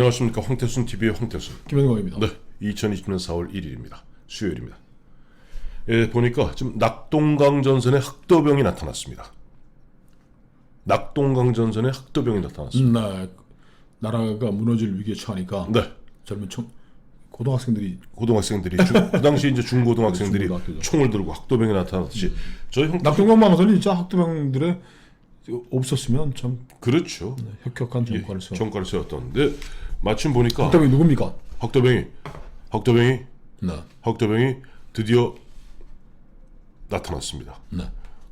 안녕하십니까. 황태순 TV의 황태순. 김현광입니다. 네, 2020년 4월 1일입니다. 수요일입니다. 예, 보니까 지금 낙동강전선에 학도병이 나타났습니다. 낙동강전선에 학도병이 나타났습니다. 나라가 무너질 위기에 처하니까 네, 젊은 고등학생들이 그 당시 이제 중고등학생들이 중고등학교죠. 총을 들고 학도병이 나타났듯이 저희 낙동강 방송이 진짜 학도병들의 없었으면 참 그렇죠. 혁혁한 예, 정권을 세웠. 정권을 세웠던데 마침 보니까 학도병이 누굽니까? 학도병이 네. 드디어 나타났습니다. 네.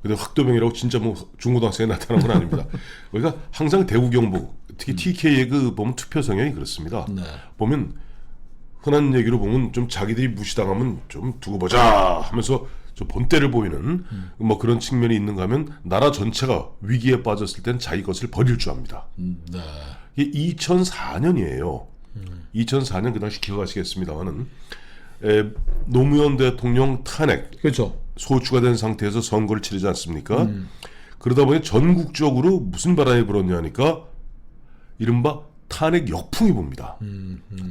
근데 학도병이라고 진짜 뭐 중고등학생이 나타난 건 아닙니다. 그러니까 항상 대구 경북 특히 TK의 그 보면 투표 성향이 그렇습니다. 네. 보면 흔한 얘기로 보면 좀 자기들이 무시당하면 좀 두고 보자 하면서 좀 본때를 보이는 뭐 그런 측면이 있는가 하면 나라 전체가 위기에 빠졌을 땐 자기 것을 버릴 줄 압니다. 네. 이게 2004년이에요. 2004년 그 당시 기억하시겠습니다만은 노무현 대통령 탄핵 그렇죠. 소추가 된 상태에서 선거를 치르지 않습니까? 그러다 보니 전국적으로 무슨 바람이 불었냐 하니까 이른바 탄핵 역풍이 붑니다.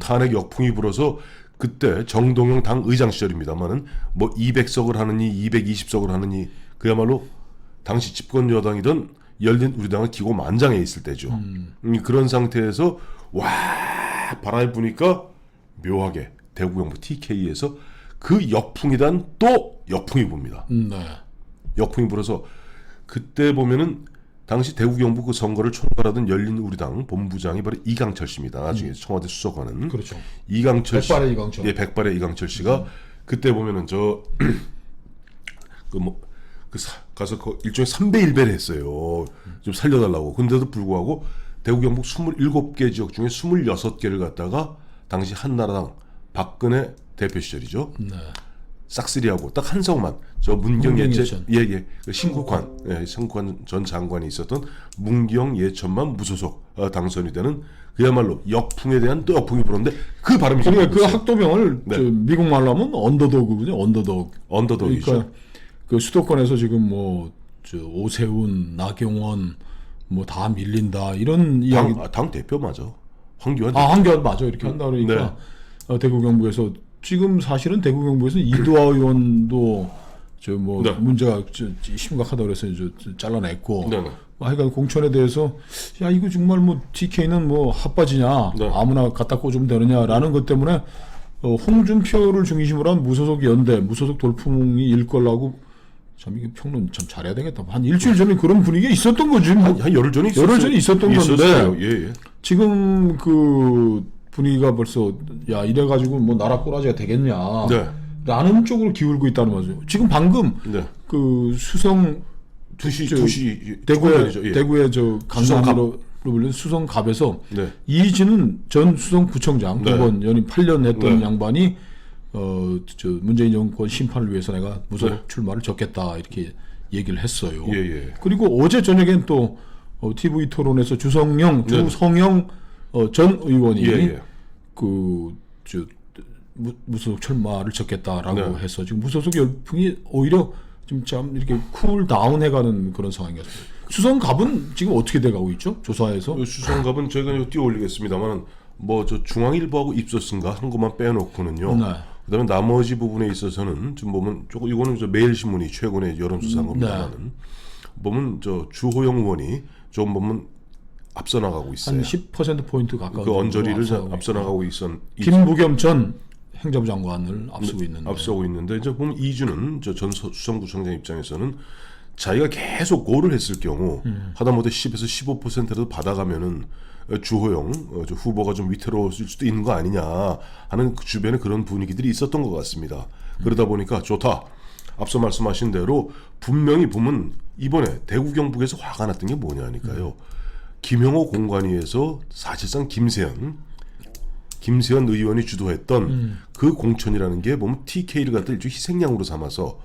탄핵 역풍이 불어서 그때 정동영 당 의장 시절입니다만은 뭐 200석을 하느니 220석을 하느니 그야말로 당시 집권 여당이던 열린 우리당은 기고만장해 있을 때죠. 그런 상태에서 와 바람이 부니까 묘하게 대구 경북 TK에서 그 역풍이 단 또 역풍이 붑니다. 네. 역풍이 불어서 그때 보면은 당시 대구 경북 그 선거를 총괄하던 열린 우리당 본부장이 바로 이강철 씨입니다. 나중에 청와대 수석관은 그렇죠. 이강철 씨, 백발의 이강철. 예, 백발의 이강철 씨가 그때 보면은 저 가서 일종의 3배 1배를 했어요. 좀 살려달라고. 근데도 불구하고 대구 경북 27개 지역 중에 26개를 갖다가 당시 한나라당 박근혜 대표 시절이죠. 네. 싹쓸이하고 딱 한 석만 저 문경 예천 그 신국환 전 장관이 있었던 문경 예천만 무소속 당선이 되는 그야말로 역풍에 대한 또 역풍이 불었는데 그 발음이 그러니까 그 학도병을 네. 저 미국 말로 하면 언더도그거든요. 언더독이죠. 그러니까 그 수도권에서 지금 뭐 저 오세훈, 나경원 뭐 다 밀린다 이런 이야기. 당 대표 맞아. 황교안. 황교안 맞아 이렇게 한다 그러니까 대구 경북에서 지금 사실은 대구 경북에서는 이두화 의원도 저 뭐 문제가 심각하다 그래서 잘라냈고. 하여간 공천에 대해서 야 이거 정말 뭐 TK는 뭐 핫바지냐 아무나 갖다 꽂으면 되느냐라는 것 때문에 홍준표를 중심으로 한 무소속 연대, 무소속 돌풍이 일걸라고 참 이게 평론 참 잘해야 되겠다. 한 일주일 전에 그런 분위기가 있었던 거지. 한 열흘 전에 있었어요. 열흘 전에 있었던 건데 예. 지금 그 분위기가 벌써 야 이래가지고 뭐 나라 꼬라지가 되겠냐 라는 쪽으로 기울고 있다는 거죠. 지금 방금 그 수성 두시 대구의 저 강남으로 불리는 수성갑에서 이진은 전 수성구청장 두 번 연임 8년 했던 양반이 저 문재인 정권 심판을 위해서 내가 무소속 출마를 적겠다 이렇게 얘기를 했어요. 그리고 어제 저녁엔 또 TV 토론에서 주성영 전 의원이 그 저 무소속 출마를 적겠다라고 해서 지금 무소속 열풍이 오히려 좀 이렇게 쿨 다운해가는 그런 상황이었어요. 수성갑은 지금 어떻게 돼가고 있죠? 조사에서 수성갑은 저희가 이거 띄워 올리겠습니다만 뭐 저 중앙일보하고 입소스인가 한 것만 빼놓고는요. 그다음에 나머지 부분에 있어서는 좀 보면 조금 이거는 저 매일신문이 최근에 여론조사한 겁니다만은 보면 저 주호영 의원이 좀 보면 앞서 나가고 있어요. 한 10% 포인트 가까운 그 언저리를 앞서 나가고 김부겸 전 행정부 장관을 앞서고 있는데 이제 보면 이주는 저 전 수성구청장 입장에서는 자기가 계속 고를 했을 경우 하다못해 10에서 15%라도 받아가면은 주호영 저 후보가 좀 위태로워질 수도 있는 거 아니냐 하는 그 주변에 그런 분위기들이 있었던 것 같습니다. 그러다 보니까 좋다. 앞서 말씀하신 대로 분명히 보면 이번에 대구 경북에서 화가 났던 게 뭐냐니까요. 김영호 공관위에서 사실상 김세현 의원이 주도했던 그 공천이라는 게 보면 TK를 갖다 일종의 희생양으로 삼아서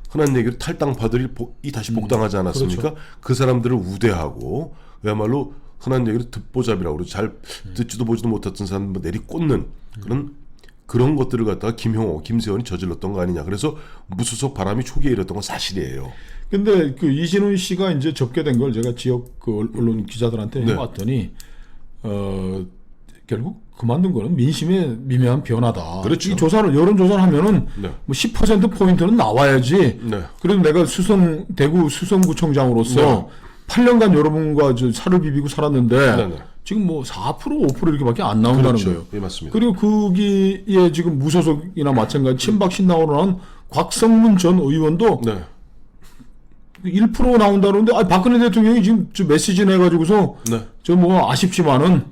흔한 얘기로 탈당파들이 다시 복당하지 않았습니까? 그렇죠. 그 사람들을 우대하고 그야말로 흔한 얘기로 듣보잡이라고 그러죠. 잘 듣지도 보지도 못했던 사람들 내리꽂는 그런 것들을 갖다가 김세현이 저질렀던 거 아니냐. 그래서 무소속 바람이 초기에 일었던 건 사실이에요. 근데 그 이진훈 씨가 이제 접게 된 걸 제가 지역 그 언론 기자들한테 해봤더니 결국 그만둔 거는 민심의 미묘한 변화다. 그렇죠. 이 조사를 여론 조사를 하면은 네. 뭐 10% 포인트는 나와야지. 네. 그래도 내가 대구 수성구청장으로서 네. 8년간 여러분과 살을 비비고 살았는데 네, 네. 지금 뭐 4% 5% 이렇게밖에 안 나온다는 그렇죠. 거예요. 예, 맞습니다. 그리고 거기에 지금 무소속이나 마찬가지 친박 신당으로 나온 곽성문 전 의원도 네. 1% 나온다는데 박근혜 대통령이 지금 저 메시지 내가지고서 네. 저 뭐 아쉽지만은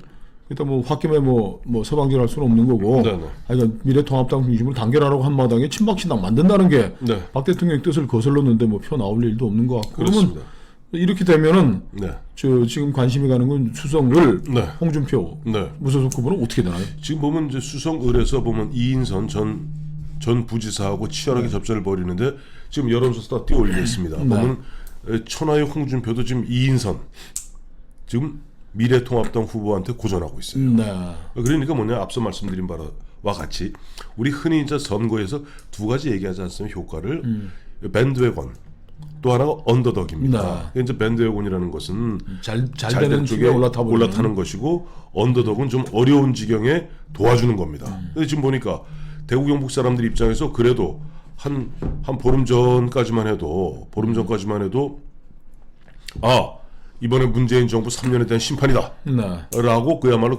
일단 뭐 홧김에 뭐 서방질할 수는 없는 거고. 네, 네. 그러니까 미래통합당 중심으로 단결하라고 한 마당에 친박신당 만든다는 게 박 네. 대통령의 뜻을 거슬렀는데 뭐 표 나올 일도 없는 것 같고. 그렇습니다. 그러면 이렇게 되면은 네. 저 지금 관심이 가는 건 수성을 네. 홍준표 네. 무소속 후보는 어떻게 되나요? 지금 보면 이제 수성을에서 보면 이인선 전 부지사하고 치열하게 접전을 벌이는데 지금 여론조사 다 띄워올리고 있습니다. 네. 보면 천하의 홍준표도 지금 이인선 지금 미래통합당 후보한테 고전하고 있어요. 네. 그러니까 뭐냐 앞서 말씀드린 바와 같이 우리 흔히 이제 선거에서 두 가지 얘기하지 않습니까? 효과를 밴드웨건 또 하나가 언더덕입니다. 네. 이제 밴드웨건이라는 것은 잘 잘 되는 된 쪽에 쪽에 올라타버리는. 올라타는 것이고 언더덕은 좀 어려운 지경에 도와주는 겁니다. 근데 지금 보니까 대구 경북 사람들 입장에서 그래도 한 보름 전까지만 해도 아 이번에 문재인 정부 3년에 대한 심판이다. 네. 라고 그야말로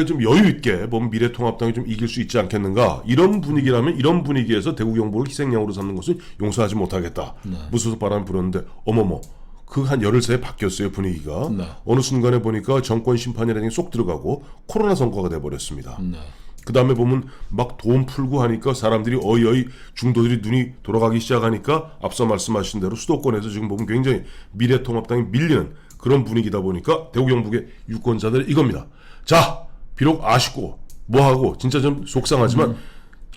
좀 여유 있게 보면 미래통합당이 좀 이길 수 있지 않겠는가 이런 분위기라면 이런 분위기에서 대구 경북을 희생양으로 삼는 것은 용서하지 못하겠다. 무소속 바람 불었는데 어머머 그 한 열흘 새에 바뀌었어요 분위기가. 네. 어느 순간에 보니까 정권 심판이라는 게 쏙 들어가고 코로나 선거가 돼버렸습니다. 네. 그 다음에 보면 막 돈 풀고 하니까 사람들이 어이어이 중도들이 눈이 돌아가기 시작하니까 앞서 말씀하신 대로 수도권에서 지금 보면 굉장히 미래통합당이 밀리는 그런 분위기다 보니까 대구 경북의 유권자들 이겁니다. 자 비록 아쉽고 뭐하고 진짜 좀 속상하지만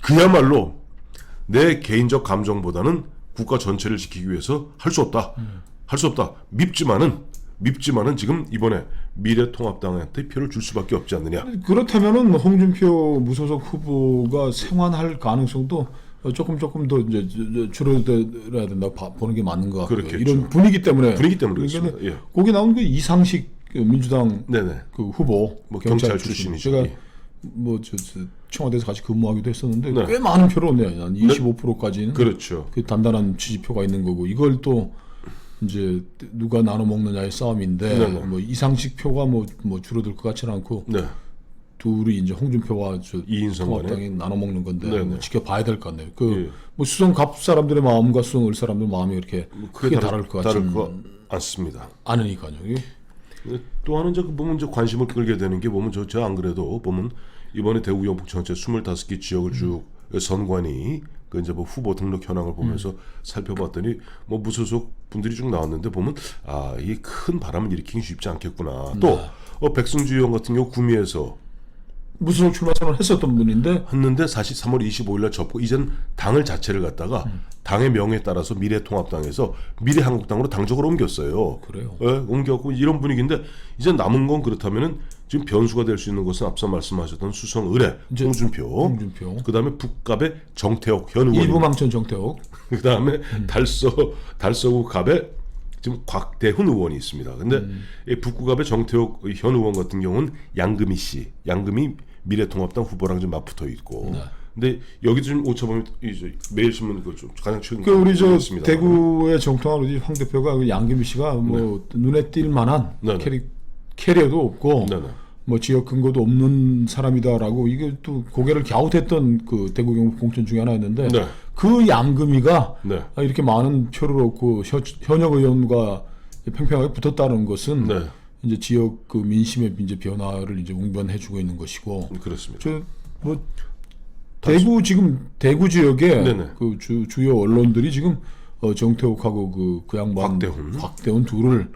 그야말로 내 개인적 감정보다는 국가 전체를 지키기 위해서 할 수 없다. 할 수 없다. 밉지만은 지금 이번에 미래통합당한테 표를 줄 수밖에 없지 않느냐. 그렇다면은 홍준표 무소속 후보가 생환할 가능성도 조금 더 이제 줄어들어야 된다 보는 게 맞는 것 같고요. 그렇겠죠. 이런 분위기 때문에 그렇습니다. 예. 거기 나온 그 이상식 민주당 네네. 그 후보 뭐 경찰 출신이죠. 제가 예. 뭐 청와대에서 같이 근무하기도 했었는데 네. 꽤 많은 표를 얻네요. 한 25%까지는 그렇죠. 그 단단한 지지표가 있는 거고 이걸 또 이제 누가 나눠 먹느냐의 싸움인데 네네. 뭐 이상식 표가 뭐 줄어들 것 같지는 않고 네. 둘이 이제 홍준표와 이인선 간에? 통합당이 나눠 먹는 건데 네네. 뭐 지켜봐야 될 것 같네요. 그 예. 뭐 수성 갑 사람들의 마음과 수성 을 사람들 마음이 그렇게 크게 다를 것 같지는 않습니다. 않으니까요. 또 하나 이제 보면 이제 관심을 끌게 되는 게 보면 저 안 그래도 보면 이번에 대구 경북 전체 25개 지역을 쭉 선관위 그 이제 뭐 후보 등록 현황을 보면서 살펴봤더니 뭐 무소속 분들이 쭉 나왔는데 보면 아 이게 큰 바람을 일으키기 쉽지 않겠구나. 또 백승주 의원 같은 경우 구미에서 무소속 출마 선언을 했었던 분인데 했는데 사실 3월 25일 날 접고 이젠 당을 자체를 갖다가 당의 명에 따라서 미래통합당에서 미래한국당으로 당적을 옮겼어요. 그래요. 예, 옮겼고 이런 분위기인데 이제 남은 건 그렇다면은 지금 변수가 될 수 있는 것은 앞서 말씀하셨던 수성을의 홍준표, 그다음에 북갑의 정태욱 현 의원, 일부망천 정태욱, 그다음에 달서구 갑의 지금 곽대훈 의원이 있습니다. 근데 이 북구갑의 정태욱 현 의원 같은 경우는 양금희 미래통합당 후보랑 좀 맞붙어 있고. 네. 근데 여기 좀 오차범위 매일신문 그 우리 저 대구의 정통한 황 대표가 그 양금희 씨가 뭐 눈에 띌 만한 캐리어도 없고 네네. 뭐 지역 근거도 없는 사람이다라고 이게 또 고개를 갸웃했던 그 대구 경북 공천 중에 하나였는데 네. 그 양금희가 네. 이렇게 많은 표를 얻고 현역 의원과 팽팽하게 붙었다는 것은 네. 이제 지역 그 민심의 이제 변화를 이제 웅변해주고 있는 것이고. 그렇습니다. 뭐 대구 지역에 네네. 그 주요 언론들이 지금 정태욱하고 그 양반 곽대훈 둘을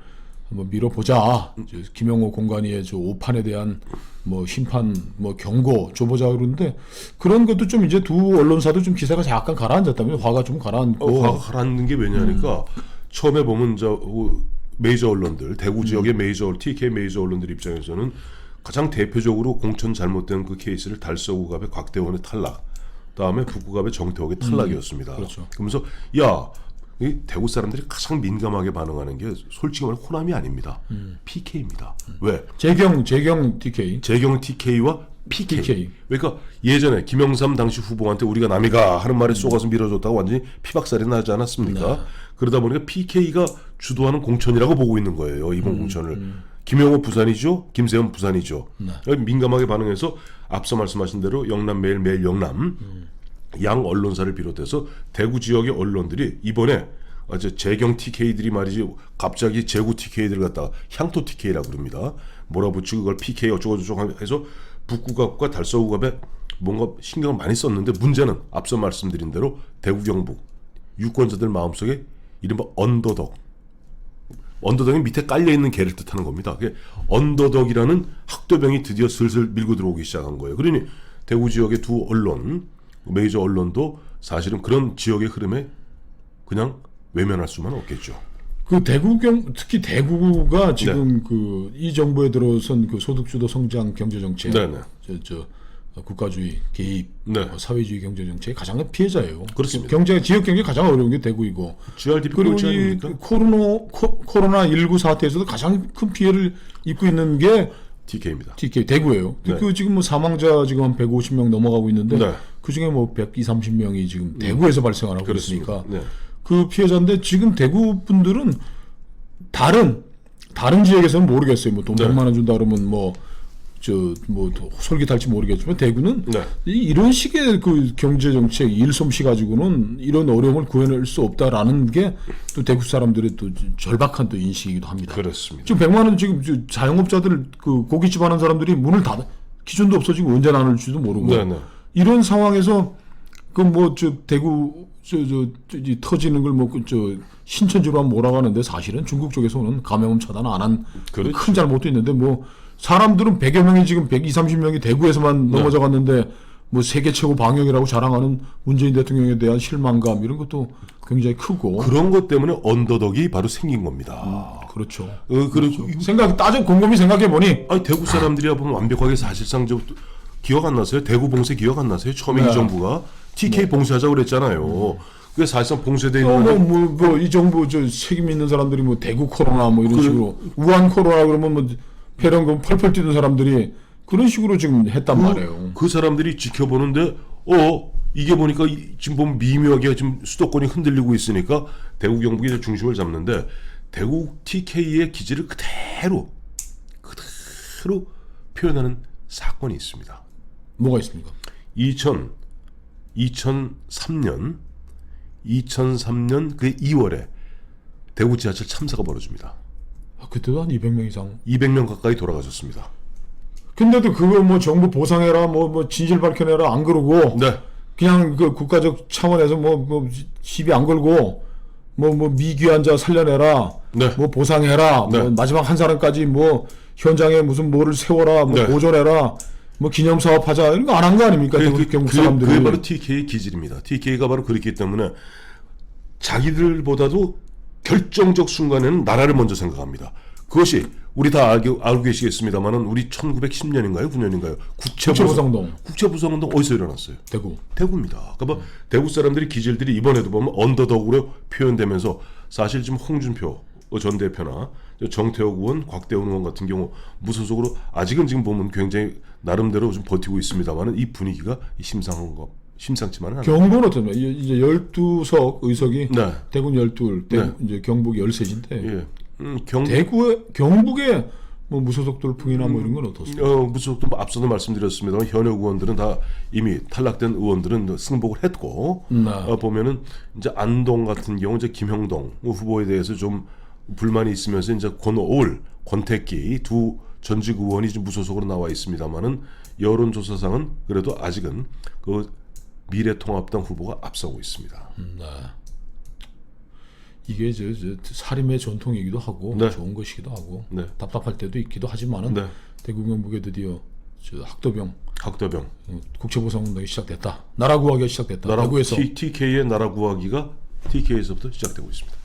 한번 밀어보자. 김영호 공관위의 저 오판에 대한 뭐 심판 뭐 경고 줘보자 그러는데 그런 것도 좀 이제 두 언론사도 좀 기세가 약간 가라앉았다면 화가 좀 가라앉고. 화가 가라앉는 게 왜냐니까 처음에 보면 메이저 언론들 대구 지역의 TK 메이저 언론들 입장에서는 가장 대표적으로 공천 잘못된 그 케이스를 달서구갑의 곽대원의 탈락, 다음에 북구갑의 정태욱의 탈락이었습니다. 그렇죠. 그러면서 야 이 대구 사람들이 가장 민감하게 반응하는 게 솔직히 말해 호남이 아닙니다. PK입니다. 왜? 재경 TK. 재경 TK와 PK. PK. 그러니까 예전에 김영삼 당시 후보한테 우리가 남이가 하는 말에 쏘가서 밀어줬다고 완전히 피박살이 나지 않았습니까? 그러다 보니까 PK가 주도하는 공천이라고 보고 있는 거예요. 이번 공천을. 김영호 부산이죠. 김세현 부산이죠. 민감하게 반응해서 앞서 말씀하신 대로 영남 매일 영남 양 언론사를 비롯해서 대구 지역의 언론들이 이번에 재경 TK들이 말이지 갑자기 재구 TK들을 갖다가 향토 TK라고 그럽니다. 몰아붙이고 그걸 PK 어쩌고저쩌고 해서 북구갑과 달서구갑에 뭔가 신경을 많이 썼는데 문제는 앞서 말씀드린 대로 대구 경북 유권자들 마음속에 이른바 언더덕이 밑에 깔려있는 개를 뜻하는 겁니다. 그게 언더덕이라는 학도병이 드디어 슬슬 밀고 들어오기 시작한 거예요. 그러니 대구 지역의 두 언론 메이저 언론도 사실은 그런 지역의 흐름에 그냥 외면할 수만 없겠죠. 그 특히 대구가 지금 그 이 정부에 들어선 그 소득주도 성장 경제 정책, 국가주의 개입, 사회주의 경제 정책의 가장 큰 피해자예요. 그렇습니다. 지역 경제 가장 어려운 게 대구이고. GRDP 그리고 이 코로나 19 사태에서도 가장 큰 피해를 입고 있는 게 TK입니다. TK 대구예요. 그 지금 뭐 사망자 지금 한 150명 넘어가고 있는데 그 중에 뭐 120, 30명이 지금 대구에서 발생하라고 그랬으니까 그 피해자인데 지금 대구 분들은 다른 지역에서는 모르겠어요. 뭐 돈 100만 원 준다 그러면 뭐 솔깃할지 모르겠지만 대구는 이런 식의 그 경제 정책 일솜씨 가지고는 이런 어려움을 구해낼 수 없다라는 게 또 대구 사람들의 또 절박한 또 인식이기도 합니다. 그렇습니다. 지금 100만 원 지금 자영업자들 그 고깃집 하는 사람들이 문을 닫아 기준도 없어지고 언제 나눌지도 모르고 이런 상황에서 그 뭐 대구 터지는 걸 뭐 신천지로 하면 몰아가는데 사실은 중국 쪽에서는 감염 차단 안 한 큰 잘못도 있는데 뭐 사람들은 100여 명이 지금 120, 30명이 대구에서만 넘어져 갔는데 뭐 세계 최고 방역이라고 자랑하는 문재인 대통령에 대한 실망감 이런 것도 굉장히 크고 그런 것 때문에 언더덕이 바로 생긴 겁니다. 그렇죠. 그리고 곰곰이 생각해 보니 아니 대구 사람들이야 보면 완벽하게 사실상 기억 안 나세요? 대구 봉쇄 기억 안 나세요? 처음에 이 정부가 TK 봉쇄하자고 그랬잖아요. 그게 사실상 봉쇄돼 있는 이 정부 책임 있는 사람들이 뭐 대구 코로나 뭐 이런 식으로 우한 코로나 그러면 뭐 폐렴금 펄펄 뛰는 사람들이 그런 식으로 지금 했단 말이에요. 그 사람들이 지켜보는데 이게 보니까 지금 보면 미묘하게 지금 수도권이 흔들리고 있으니까 대구 경북이 중심을 잡는데 대구 TK의 기질을 그대로 표현하는 사건이 있습니다. 뭐가 있습니까? 2003년 그 2월에 대구 지하철 참사가 벌어집니다. 그때도 한 200명 이상. 200명 가까이 돌아가셨습니다. 근데도 그거 뭐 정부 보상해라, 뭐 진실 밝혀내라 안 그러고. 그냥 그 국가적 차원에서 뭐 시비 안 걸고 뭐 미귀한 자 살려내라. 뭐 보상해라. 뭐 마지막 한 사람까지 뭐 현장에 무슨 뭐를 세워라. 뭐 보존해라. 뭐 기념사업 하자 이런 거 안 한 거 아닙니까? 경북 사람들이. 그게 바로 TK의 기질입니다. TK가 바로 그렇기 때문에 자기들보다도 결정적 순간에는 나라를 먼저 생각합니다. 그것이 우리 다 알고 계시겠습니다만은 우리 1910년인가요? 9년인가요? 국채부상운동 어디서 일어났어요? 대구입니다. 그러니까 대구 사람들이 기질들이 이번에도 보면 언더덕으로 표현되면서 사실 지금 홍준표 전 대표나 정태욱 의원, 곽대원 의원 같은 경우 무소속으로 아직은 지금 보면 굉장히 나름대로 좀 버티고 있습니다만은 이 분위기가 심상치만은 않아요. 경북은 어떻습니까? 이제 12석 의석이 대구는 12, 이제 경북 13인데 경북에 뭐 무소속 돌풍이나 뭐 이런 건 어떻습니까? 무소속도 앞서도 말씀드렸습니다만 현역 의원들은 다 이미 탈락된 의원들은 승복을 했고 보면은 이제 안동 같은 경우 이제 김형동 후보에 대해서 좀 불만이 있으면서 이제 권택기 두 전직 의원이 좀 무소속으로 나와 있습니다만은 여론조사상은 그래도 아직은 그 미래통합당 후보가 앞서고 있습니다. 이게 사림의 전통이기도 하고 좋은 것이기도 하고 답답할 때도 있기도 하지만은 대구 경북에 드디어 학도병 국채보상운동이 시작됐다. 나라 구하기가 시작됐다. 대구에서 TK의 나라 구하기가 TK에서부터 시작되고 있습니다.